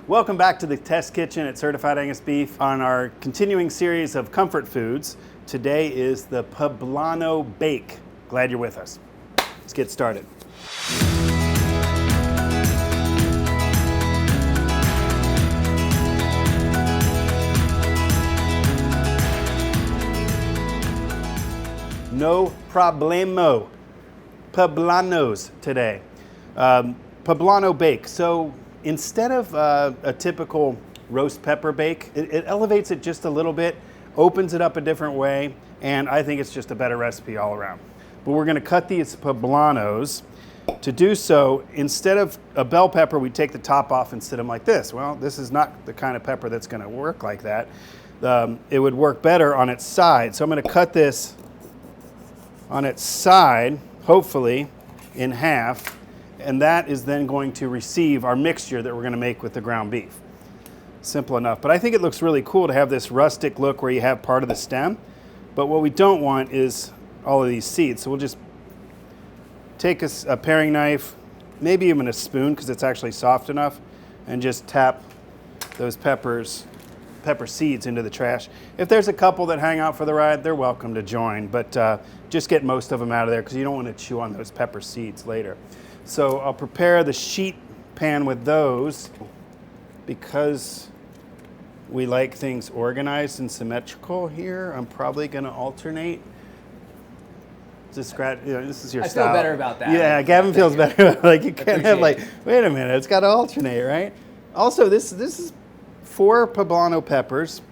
Welcome back to the test kitchen at Certified Angus Beef on our continuing series of comfort foods. Today is the Poblano Bake. Glad you're with us. Let's get started. No problemo. Poblanos today. Poblano Bake. So instead of a typical roast pepper bake, it elevates it just a little bit, opens it up a different way, and I think it's just a better recipe all around. But we're going to cut these poblanos. To do so, instead of a bell pepper, we take the top off and sit them like this. Well, this is not the kind of pepper that's going to work like that. It would work better on its side. So I'm going to cut this on its side, hopefully, in half. And that is then going to receive our mixture that we're going to make with the ground beef. Simple enough. But I think it looks really cool to have this rustic look where you have part of the stem. But what we don't want is all of these seeds. So we'll just take a paring knife, maybe even a spoon because it's actually soft enough, and just tap those pepper seeds into the trash. If there's a couple that hang out for the ride, they're welcome to join. But just get most of them out of there because you don't want to chew on those pepper seeds later. So I'll prepare the sheet pan with those. Because we like things organized and symmetrical here, I'm probably going to alternate. This is your style. I feel better about that. Yeah, Gavin feels better. Like you can't have like, wait a minute, it's got to alternate, right? Also, this is 4 poblano peppers.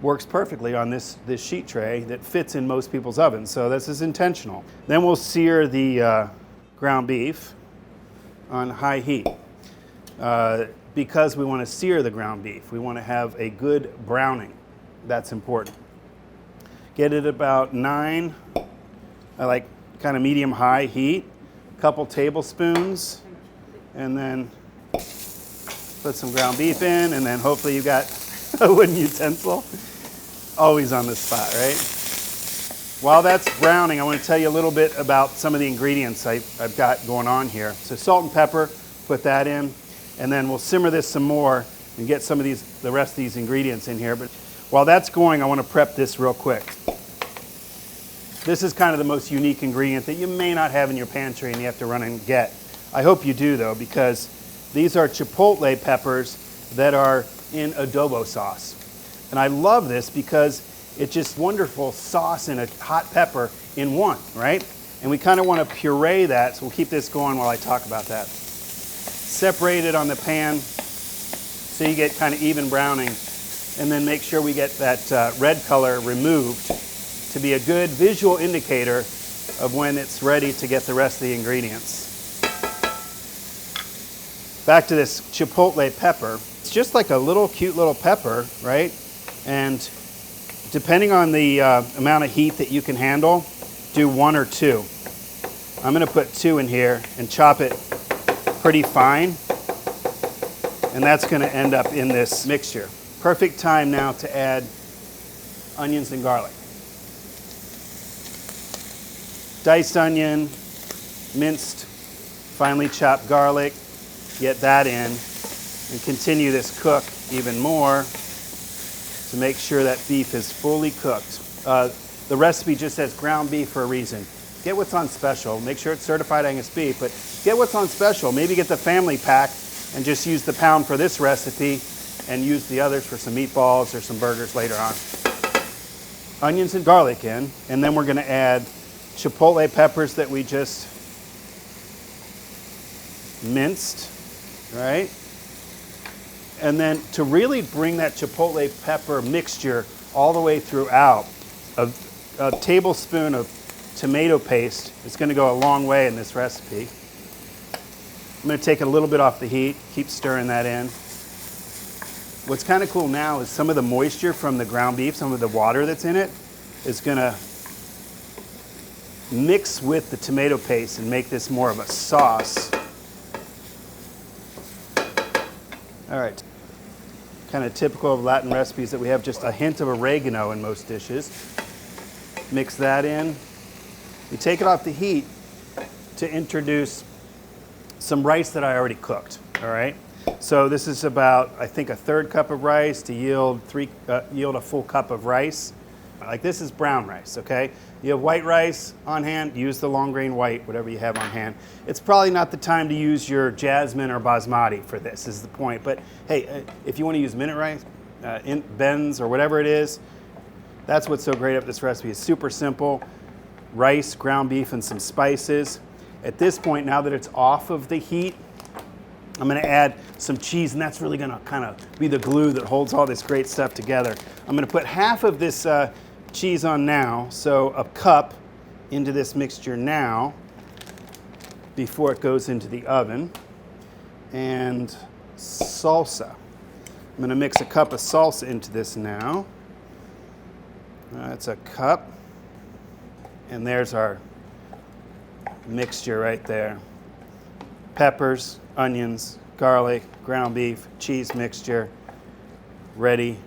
Works perfectly on this sheet tray that fits in most people's ovens. So this is intentional. Then we'll sear the ground beef on high heat because we want to sear the ground beef. We want to have a good browning. That's important. Get it about 9, I like kind of medium high heat, a couple tablespoons, and then put some ground beef in, and then hopefully you got a wooden utensil. Always on the spot, right? While that's browning, I want to tell you a little bit about some of the ingredients I've got going on here. So salt and pepper, put that in, and then we'll simmer this some more and get some of the rest of these ingredients in here. But while that's going, I want to prep this real quick. This is kind of the most unique ingredient that you may not have in your pantry and you have to run and get. I hope you do though, because these are chipotle peppers that are in adobo sauce. And I love this because it's just wonderful sauce and a hot pepper in one, right? And we kind of want to puree that, so we'll keep this going while I talk about that. Separate it on the pan so you get kind of even browning, and then make sure we get that red color removed to be a good visual indicator of when it's ready to get the rest of the ingredients. Back to this chipotle pepper. It's just like a little cute little pepper, right? And depending on the amount of heat that you can handle, do 1 or 2. I'm going to put 2 in here and chop it pretty fine. And that's going to end up in this mixture. Perfect time now to add onions and garlic. Diced onion, minced, finely chopped garlic. Get that in and continue this cook even more to make sure that beef is fully cooked. The recipe just says ground beef for a reason. Get what's on special. Make sure it's certified Angus beef, but get what's on special. Maybe get the family pack and just use the pound for this recipe and use the others for some meatballs or some burgers later on. Onions and garlic in, and then we're going to add chipotle peppers that we just minced, right? And then to really bring that chipotle pepper mixture all the way throughout, a tablespoon of tomato paste is going to go a long way in this recipe. I'm going to take it a little bit off the heat, keep stirring that in. What's kind of cool now is some of the moisture from the ground beef, some of the water that's in it, is going to mix with the tomato paste and make this more of a sauce. All right. Kind of typical of Latin recipes that we have just a hint of oregano in most dishes. Mix that in. We take it off the heat to introduce some rice that I already cooked, all right? So this is about, I think, a third cup of rice to yield a full cup of rice. Like this is brown rice, okay? You have white rice on hand, use the long grain white, whatever you have on hand. It's probably not the time to use your jasmine or basmati for this, is the point. But hey, if you want to use minute rice, Ben's or whatever it is, that's what's so great about this recipe. It's super simple. Rice, ground beef, and some spices. At this point, now that it's off of the heat, I'm gonna add some cheese, and that's really gonna kind of be the glue that holds all this great stuff together. I'm gonna put half of this cheese on now, so a cup into this mixture now before it goes into the oven. And salsa. I'm gonna mix a cup of salsa into this now. That's a cup. And there's our mixture right there. Peppers, onions, garlic, ground beef, cheese mixture, ready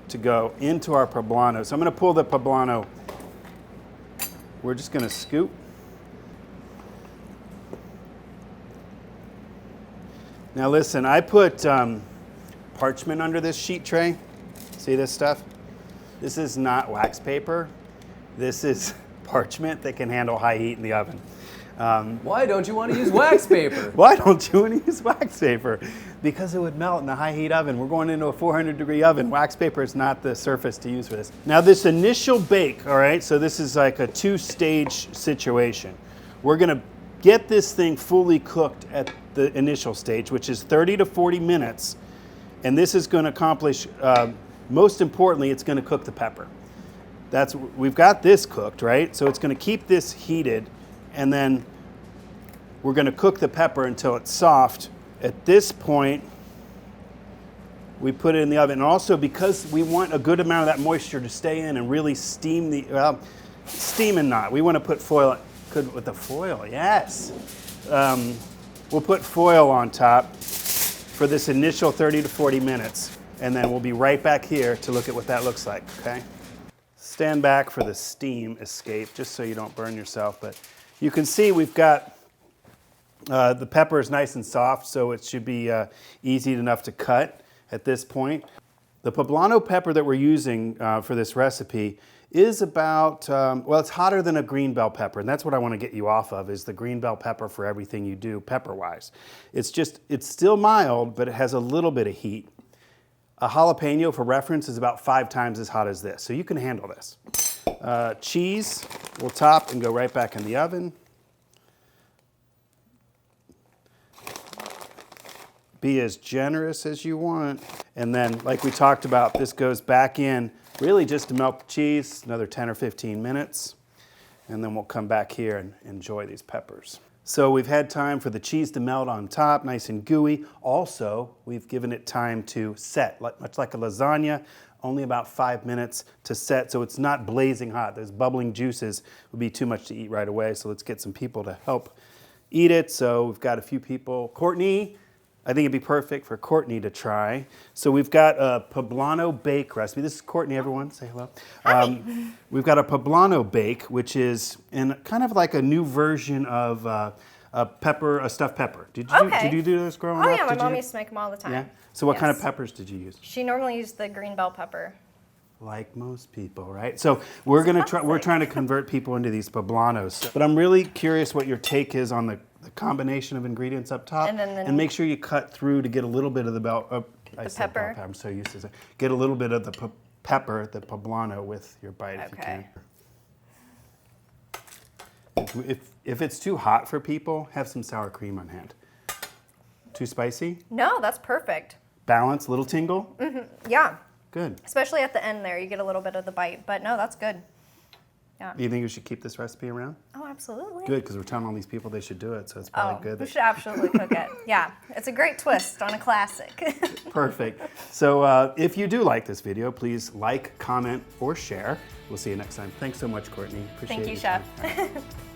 to go into our poblano. So I'm gonna pull the poblano. We're just gonna scoop. Now listen, I put parchment under this sheet tray. See this stuff? This is not wax paper. This is parchment that can handle high heat in the oven. Why don't you want to use wax paper? Why don't you want to use wax paper? Because it would melt in a high heat oven. We're going into a 400-degree oven. Wax paper is not the surface to use for this. Now this initial bake, all right, so this is like a two-stage situation. We're gonna get this thing fully cooked at the initial stage, which is 30 to 40 minutes. And this is gonna accomplish, most importantly, it's gonna cook the pepper. We've got this cooked, right? So it's gonna keep this heated, and then we're gonna cook the pepper until it's soft. At this point, we put it in the oven. And also because we want a good amount of that moisture to stay in and really steam steam and not. We wanna put foil, with the foil, yes. We'll put foil on top for this initial 30 to 40 minutes, and then we'll be right back here to look at what that looks like, okay? Stand back for the steam escape, just so you don't burn yourself. But you can see we've got the pepper is nice and soft, so it should be easy enough to cut at this point. The poblano pepper that we're using for this recipe is about, well, it's hotter than a green bell pepper, and that's what I want to get you off of, is the green bell pepper for everything you do pepper-wise. It's still mild, but it has a little bit of heat. A jalapeno, for reference, is about 5 times as hot as this, so you can handle this. Cheese will top and go right back in the oven. Be as generous as you want. And then, like we talked about, this goes back in really just to melt the cheese, another 10 or 15 minutes. And then we'll come back here and enjoy these peppers. So we've had time for the cheese to melt on top, nice and gooey. Also, we've given it time to set, much like a lasagna, only about 5 minutes to set, so it's not blazing hot. Those bubbling juices would be too much to eat right away, so let's get some people to help eat it. So we've got a few people. Courtney, I think it'd be perfect for Courtney to try. So we've got a Poblano Bake recipe. This is Courtney, everyone, say hello. We've got a Poblano Bake, which is kind of like a new version of a stuffed pepper. Did you do this growing up? Oh yeah, my mom used to make them all the time. Yeah? So what kind of peppers did you use? She normally used the green bell pepper. Like most people, right? So we're trying to convert people into these poblanos. But I'm really curious what your take is on the combination of ingredients up top, and make sure you cut through to get a little bit of the pepper. I'm so used to it. Get a little bit of the pepper, the poblano, with your bite if you can. If it's too hot for people, have some sour cream on hand. Too spicy? No, that's perfect. Balance, little tingle? Mm-hmm. Yeah. Good. Especially at the end there, you get a little bit of the bite, but no, that's good. Yeah. Do you think we should keep this recipe around? Oh, absolutely. Good, because we're telling all these people they should do it, so it's probably good. We should absolutely cook it. Yeah, it's a great twist on a classic. Perfect. So if you do like this video, please like, comment, or share. We'll see you next time. Thanks so much, Courtney. Appreciate it. Thank you, Chef.